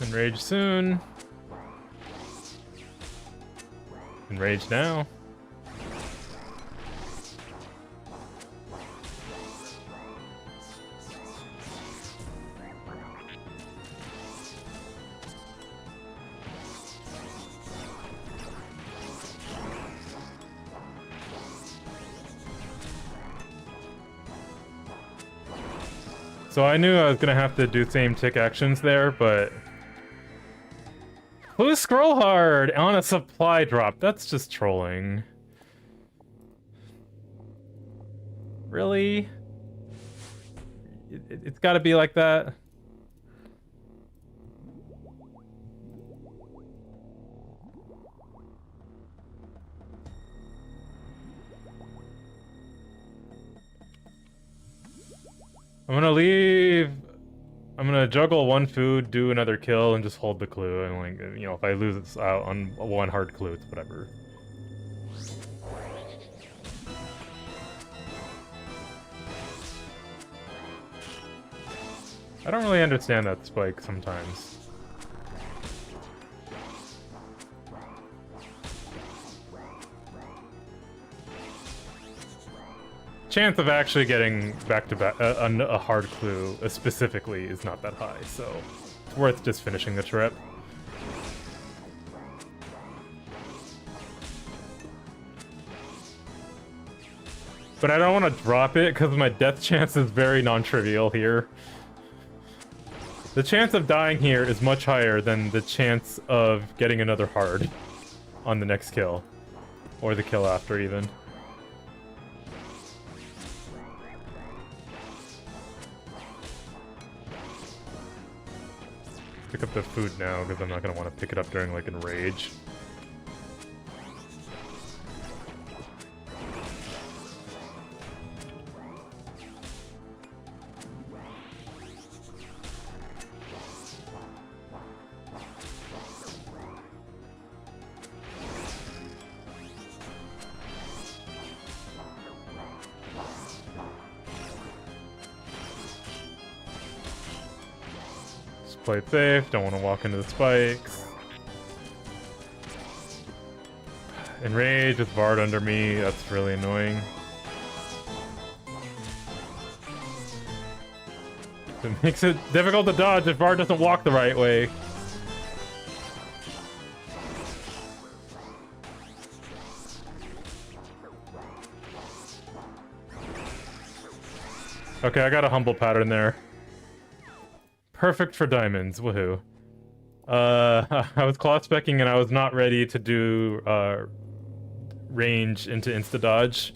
Enrage soon. Enrage now. So I knew I was gonna have to do same tick actions there, but who scroll hard on a supply drop? That's just trolling. Really? It's gotta be like that. I'm gonna leave. I'm gonna juggle one food, do another kill, and just hold the clue. And like, you know, if I lose it out on one hard clue, it's whatever. I don't really understand that spike sometimes. Chance of actually getting back-to-back a hard clue specifically is not that high, so it's worth just finishing the trip. But I don't want to drop it because my death chance is very non-trivial here. The chance of dying here is much higher than the chance of getting another hard on the next kill. Or the kill after, even. Pick up the food now, because I'm not going to want to pick it up during, like, Enrage. Play it safe, don't want to walk into the spikes. Enrage with Bard under me, that's really annoying. It makes it difficult to dodge if Bard doesn't walk the right way. Okay, I got a humble pattern there. Perfect for diamonds, woohoo. I was claw specking and I was not ready to do range into insta-dodge.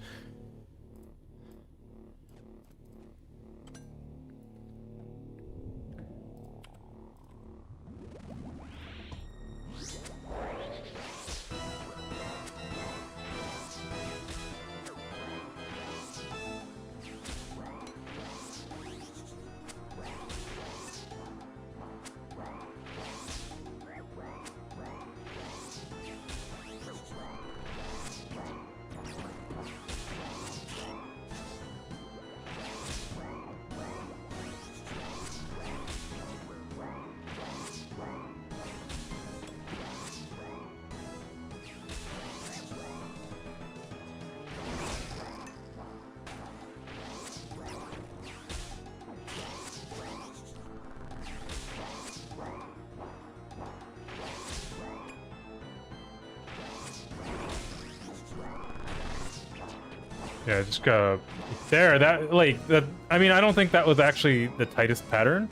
Yeah, just go there. That, like, that. I mean, I don't think that was actually the tightest pattern,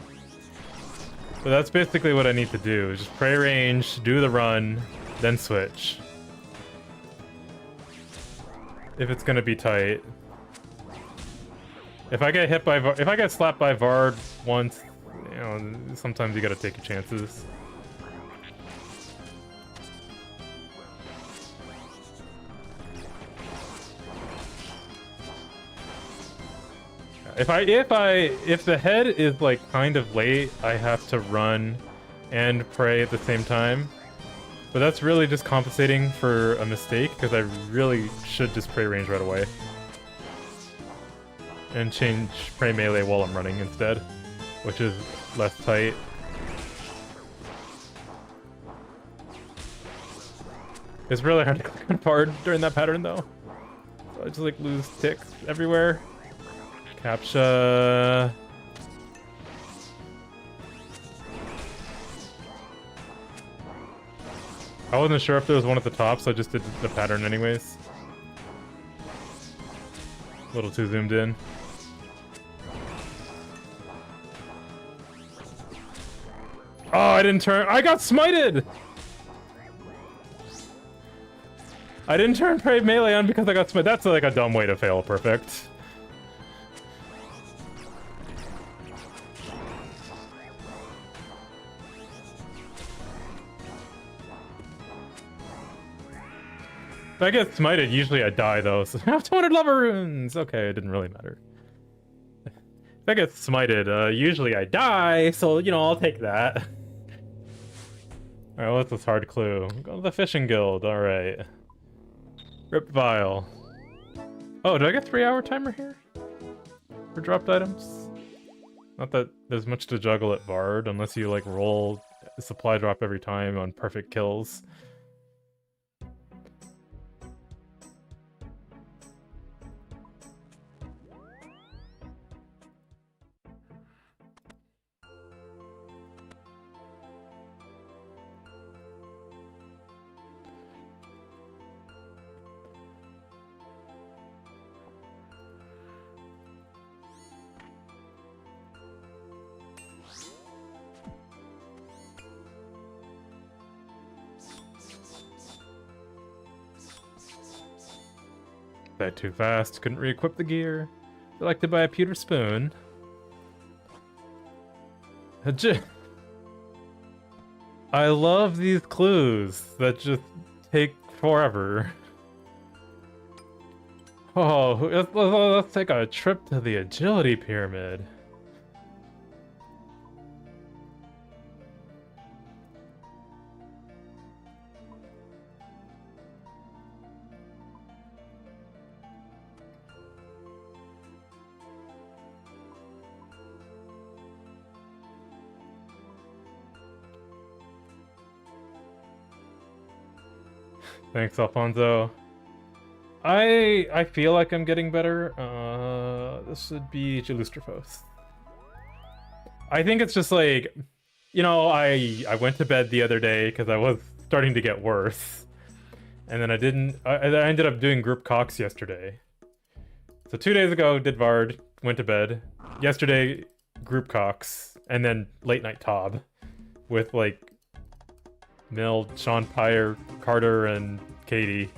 but that's basically what I need to do. Is just pray range, do the run, then switch. If it's gonna be tight. If I get hit by, if I get slapped by Vard once, you know, sometimes you gotta take your chances. If the head is like kind of late, I have to run and pray at the same time. But that's really just compensating for a mistake, because I really should just pray range right away. And change pray melee while I'm running instead, which is less tight. It's really hard to click on Bard during that pattern though. So I just like lose ticks everywhere. Captcha. I wasn't sure if there was one at the top, so I just did the pattern anyways. A little too zoomed in. Oh, I didn't turn. I got smited! I didn't turn Prey melee on because I got smited. That's like a dumb way to fail perfect. If I get smited, usually I die though. So I have 200 lava runes! Okay, it didn't really matter. If I get smited, usually I die, so, you know, I'll take that. Alright, what's this hard clue? Go to the fishing guild, alright. Rip vial. Oh, do I get 3-hour timer here? For dropped items? Not that there's much to juggle at Bard, unless you, like, roll a supply drop every time on perfect kills. That too fast, couldn't re-equip the gear. I'd like to buy a pewter spoon. I love these clues that just take forever. Oh, let's take a trip to the agility pyramid. Thanks, Alfonso. I feel like I'm getting better. This would be Gielinor. I think it's just like, you know, I went to bed the other day because I was starting to get worse, and then I ended up doing group Cox yesterday. So 2 days ago, did Vard, went to bed. Yesterday, group Cox, and then late night Tob with like Mill, Sean Pyre, Carter, and Katie.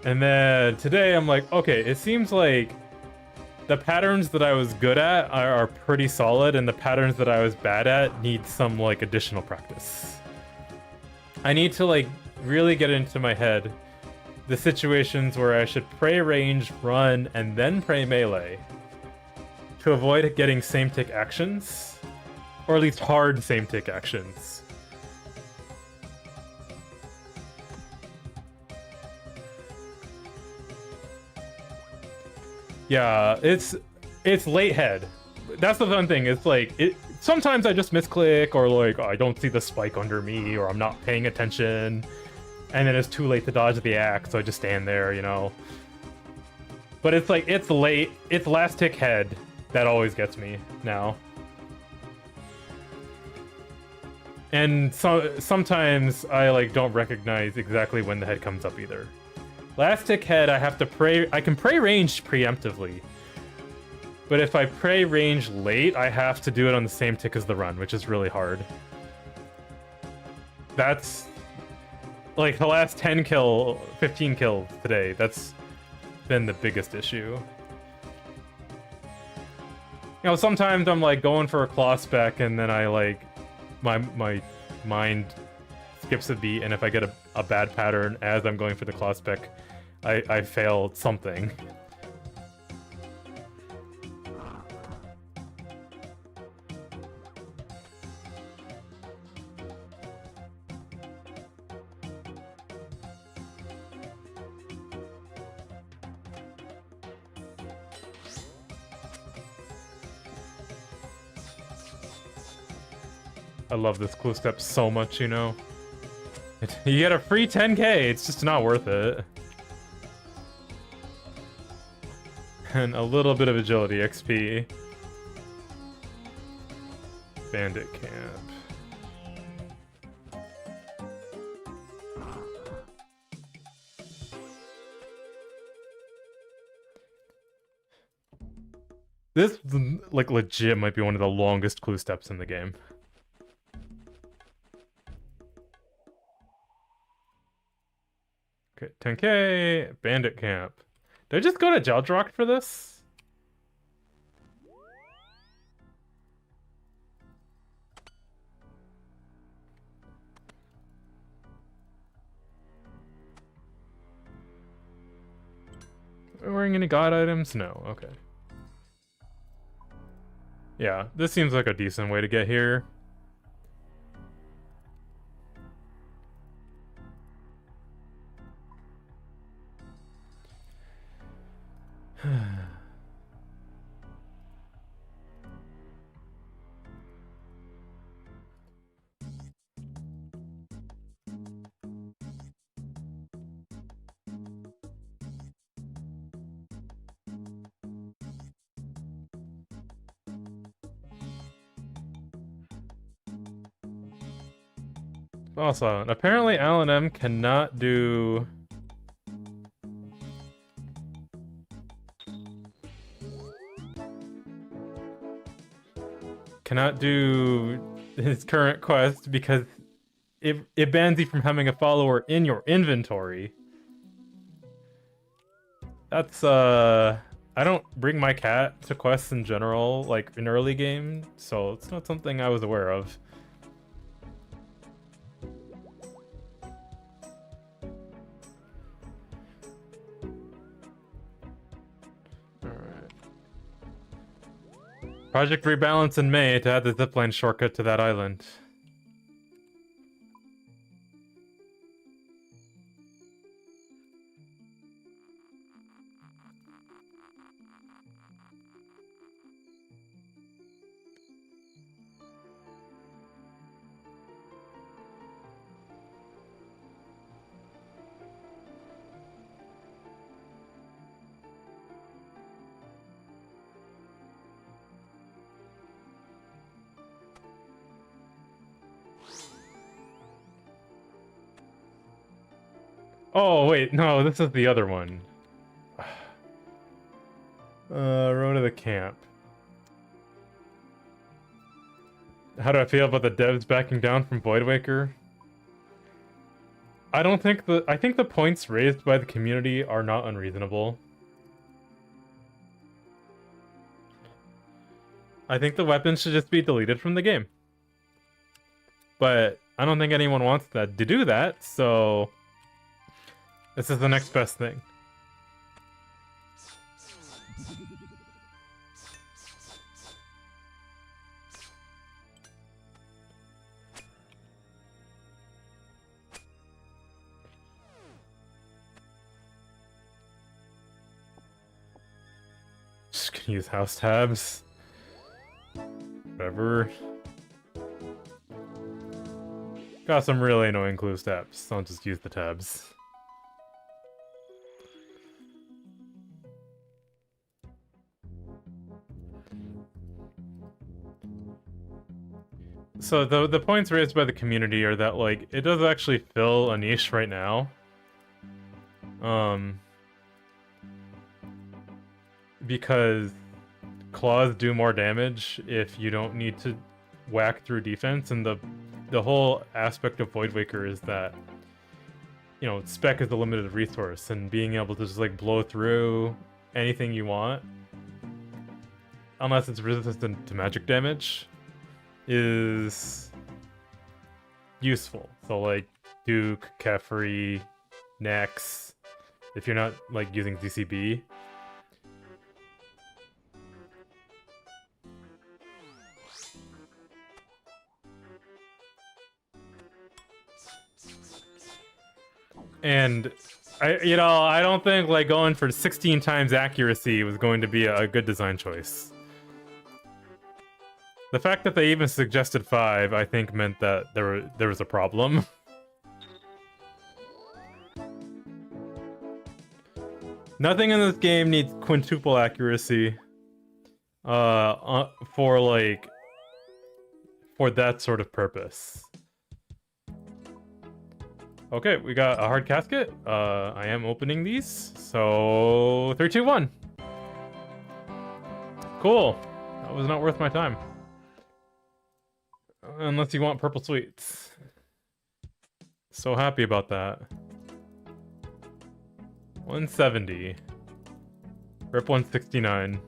And then today I'm like, okay, it seems like the patterns that I was good at are pretty solid, and the patterns that I was bad at need some like additional practice. I need to like really get into my head the situations where I should pray range, run, and then pray melee to avoid getting same tick actions, or at least hard same tick actions. Yeah, it's late head. That's the fun thing. It's like sometimes I just misclick, or like I don't see the spike under me, or I'm not paying attention, and then it's too late to dodge the axe, so I just stand there, you know. But it's like it's late. It's last tick head that always gets me now. And sometimes I like don't recognize exactly when the head comes up either. Last tick head, I have to pray. I can pray range preemptively, but if I pray range late, I have to do it on the same tick as the run, which is really hard. That's like the last 15 kills today. That's been the biggest issue. You know, sometimes I'm like going for a claw spec, and then I like my mind skips a beat, and if I get a bad pattern as I'm going for the claw spec, I failed something. I love this clue step so much, you know? You get a free 10k, it's just not worth it. And a little bit of agility XP. Bandit camp. This, like, legit might be one of the longest clue steps in the game. Okay, 10k, bandit camp. Did I just go to Jaldrock for this? Are we wearing any god items? No, okay. Yeah, this seems like a decent way to get here. Also, apparently Alan M cannot do... cannot do his current quest because it bans you from having a follower in your inventory. That's, I don't bring my cat to quests in general, like, in early game, so it's not something I was aware of. Project Rebalance in May to add the zipline shortcut to that island. Oh, wait, no, this is the other one. Road to the camp. How do I feel about the devs backing down from Voidwaker? I think the points raised by the community are not unreasonable. I think the weapons should just be deleted from the game. But I don't think anyone wants that to do that, so this is the next best thing. Just gonna use house tabs. Whatever. Got some really annoying clue steps. I'll just use the tabs. So the points raised by the community are that, like, it does actually fill a niche right now. Because claws do more damage if you don't need to whack through defense, and the whole aspect of Voidwaker is that, you know, spec is a limited resource, and being able to just, like, blow through anything you want, unless it's resistant to magic damage, is useful. So, like, Duke, Kefri, Nex, if you're not, like, using DCB. And I don't think, like, going for 16 times accuracy was going to be a good design choice. The fact that they even suggested 5, I think, meant that there was a problem. Nothing in this game needs quintuple accuracy. For like... for that sort of purpose. Okay, we got a hard casket. I am opening these. So, 3, 2, 1. Cool. That was not worth my time. Unless you want purple sweets. So happy about that. 170. Rip 169.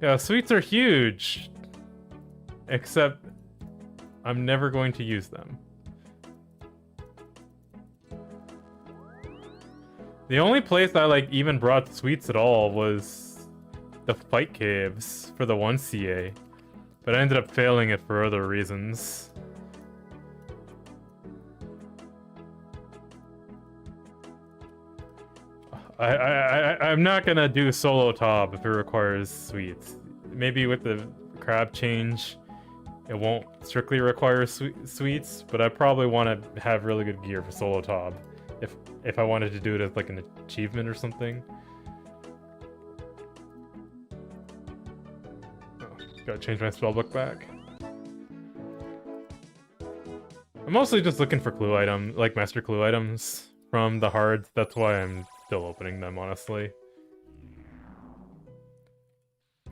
Yeah, sweets are huge. Except I'm never going to use them. The only place I like even brought sweets at all was the fight caves for the 1 CA. But I ended up failing it for other reasons. I'm not gonna do solo top if it requires sweets. Maybe with the crab change, it won't strictly require sweets, but I probably want to have really good gear for solo top if I wanted to do it as like an achievement or something. Oh, gotta change my spellbook back. I'm mostly just looking for clue items, like master clue items from the hards. That's why I'm still opening them, honestly.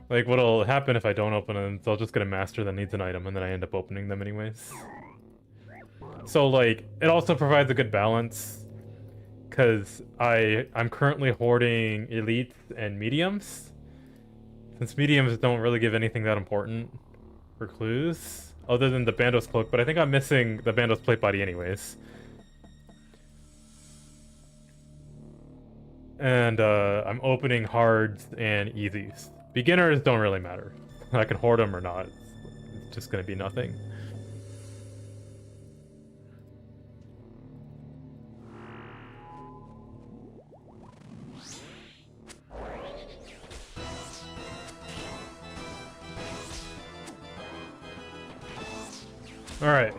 Like, what'll happen if I don't open them is I'll just get a master that needs an item, and then I end up opening them anyways. So, like, it also provides a good balance, because I'm currently hoarding elites and mediums, since mediums don't really give anything that important for clues, other than the Bandos cloak, but I think I'm missing the Bandos plate body anyways. And I'm opening hards and easies. Beginners don't really matter. I can hoard them or not. It's just gonna be nothing. Alright.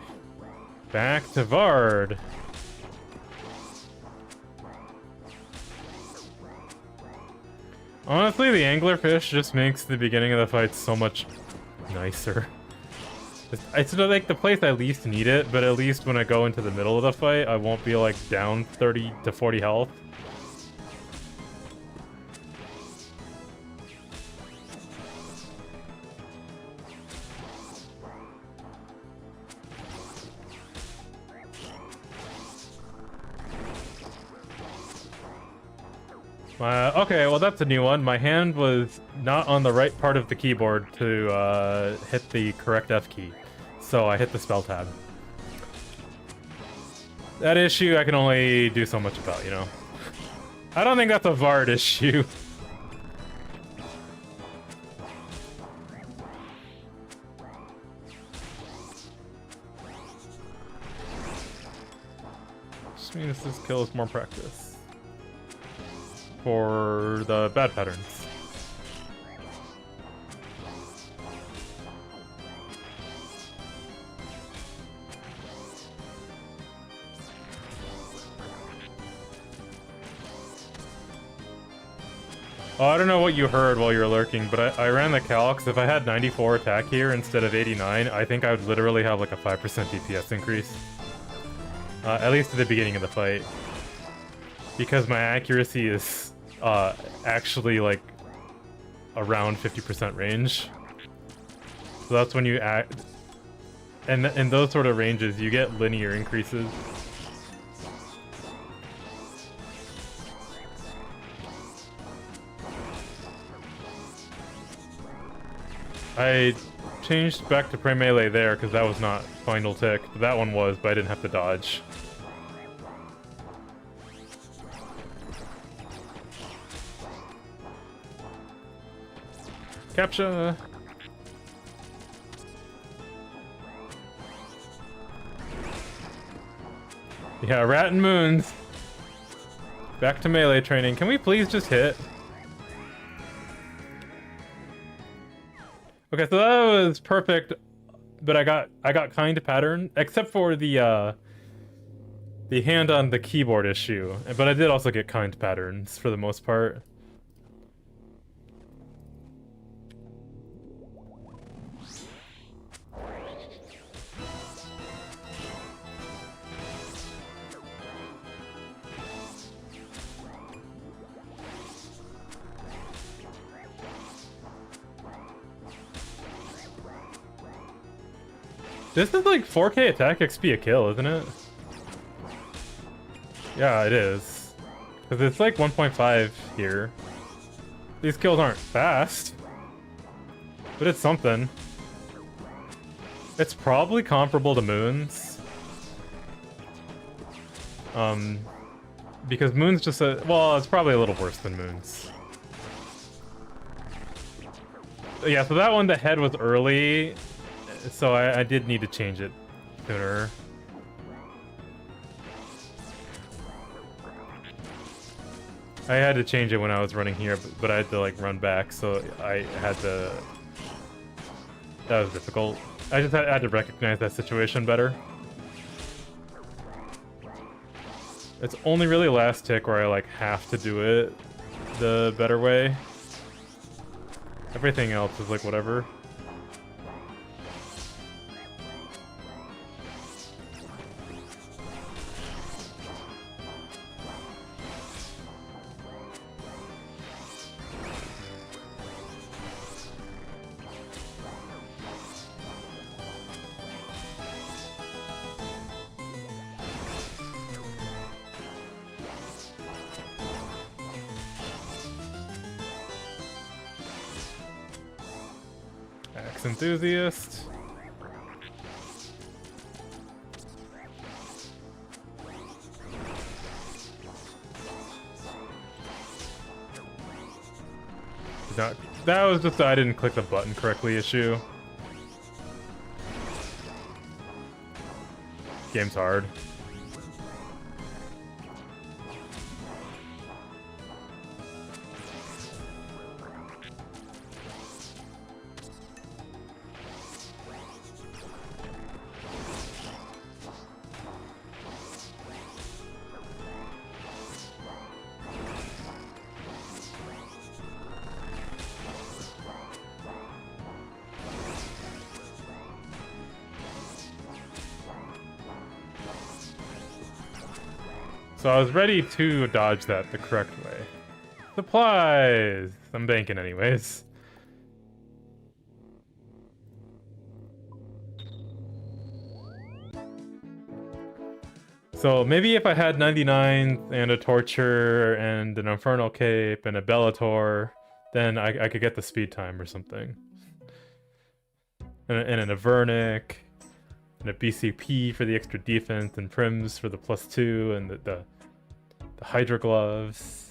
Back to Vard. Honestly, the anglerfish just makes the beginning of the fight so much nicer. It's like the place I least need it, but at least when I go into the middle of the fight, I won't be like down 30 to 40 health. Okay, well that's a new one. My hand was not on the right part of the keyboard to hit the correct F key, so I hit the spell tab. That issue I can only do so much about, you know. I don't think that's a Vard issue. Just means this kill is more practice. For the bad patterns. Oh, I don't know what you heard while you were lurking, but I ran the calcs. If I had 94 attack here instead of 89, I think I would literally have like a 5% DPS increase. At least at the beginning of the fight. Because my accuracy is actually like around 50% range. So that's when you act, and in those sort of ranges you get linear increases. I changed back to pre-melee there because that was not final tick. That one was, but I didn't have to dodge. Capture! Yeah, Rat and Moons. Back to melee training. Can we please just hit? Okay, so that was perfect, but I got kind pattern, except for the hand on the keyboard issue. But I did also get kind patterns for the most part. This is like 4K attack XP a kill, isn't it? Yeah, it is. Because it's like 1.5 here. These kills aren't fast. But it's something. It's probably comparable to Moon's. Because Moon's just a... Well, it's probably a little worse than Moon's. Yeah, so that one, the head was early. So I did need to change it sooner. I had to change it when I was running here, but I had to like run back, so I had to... That was difficult. I just had to recognize that situation better. It's only really last tick where I like have to do it the better way. Everything else is like whatever. Enthusiast. That was just I didn't click the button correctly issue. Game's hard. So I was ready to dodge that the correct way. Supplies! I'm banking anyways. So maybe if I had 99 and a Torture and an Infernal Cape and a Bellator, then I could get the speed time or something. And an Avernic, and a BCP for the extra defense, and Prims for the +2, and the Hydra Gloves.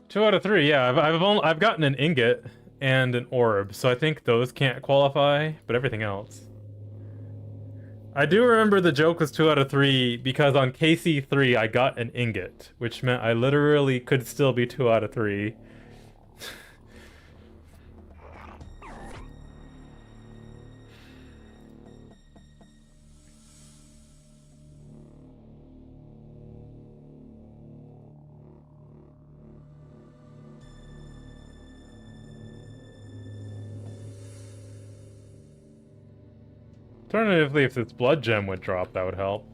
Two out of three, yeah. I've gotten an ingot and an orb, so I think those can't qualify, but everything else. I do remember the joke was 2 out of 3 because on KC3 I got an ingot, which meant I literally could still be 2 out of 3. Alternatively, if this blood gem would drop, that would help.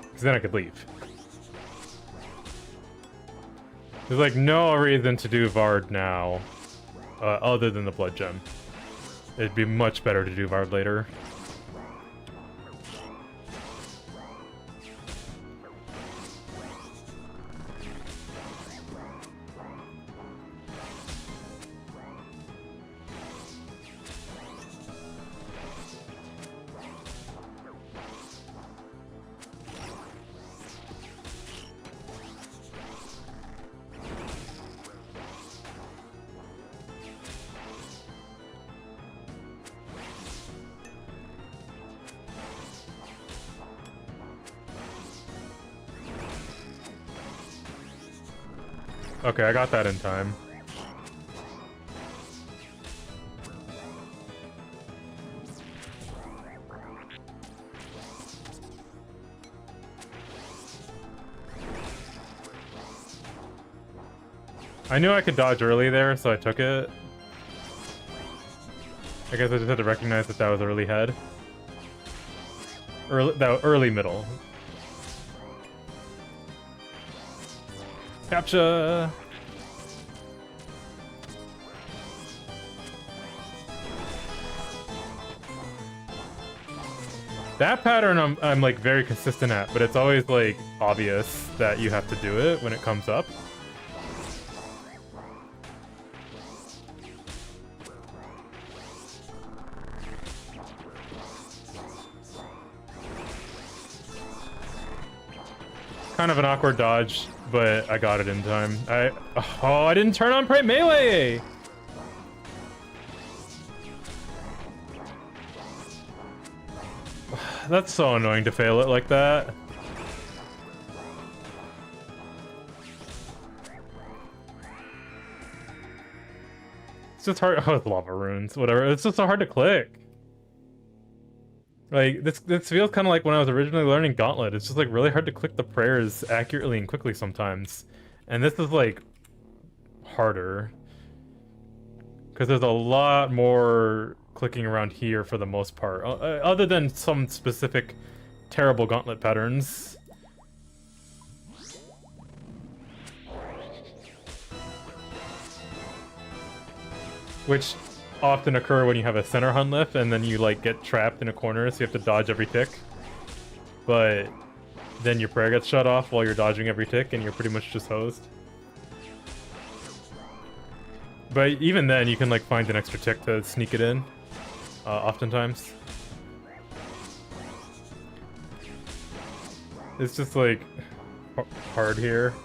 Because then I could leave. There's like no reason to do Vard now, other than the blood gem. It'd be much better to do Vard later. Okay, I got that in time. I knew I could dodge early there, so I took it. I guess I just had to recognize that that was early head. Early middle. Capture! That pattern I'm like very consistent at, but it's always like obvious that you have to do it when it comes up. Kind of an awkward dodge, but I got it in time. I didn't turn on melee! That's so annoying to fail it like that. It's just hard. Oh, it's lava runes, whatever. It's just so hard to click. Like, this feels kind of like when I was originally learning Gauntlet. It's just, like, really hard to click the prayers accurately and quickly sometimes. And this is, like, harder. Because there's a lot more clicking around here for the most part. Other than some specific terrible Gauntlet patterns. Which often occur when you have a center hunt lift and then you like get trapped in a corner, so you have to dodge every tick. But then your prayer gets shut off while you're dodging every tick and you're pretty much just hosed. But even then you can like find an extra tick to sneak it in, oftentimes. It's just like hard here.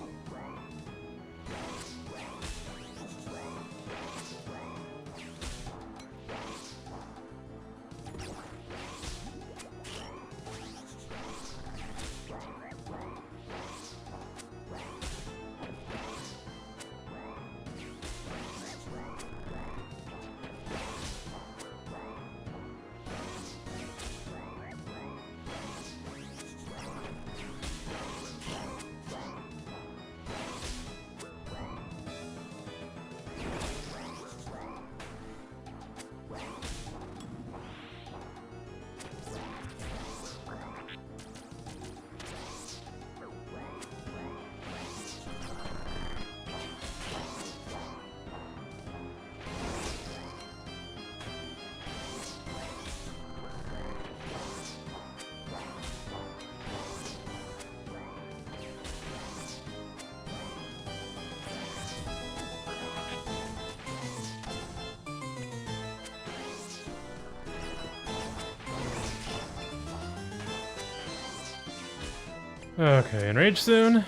Okay, enrage soon.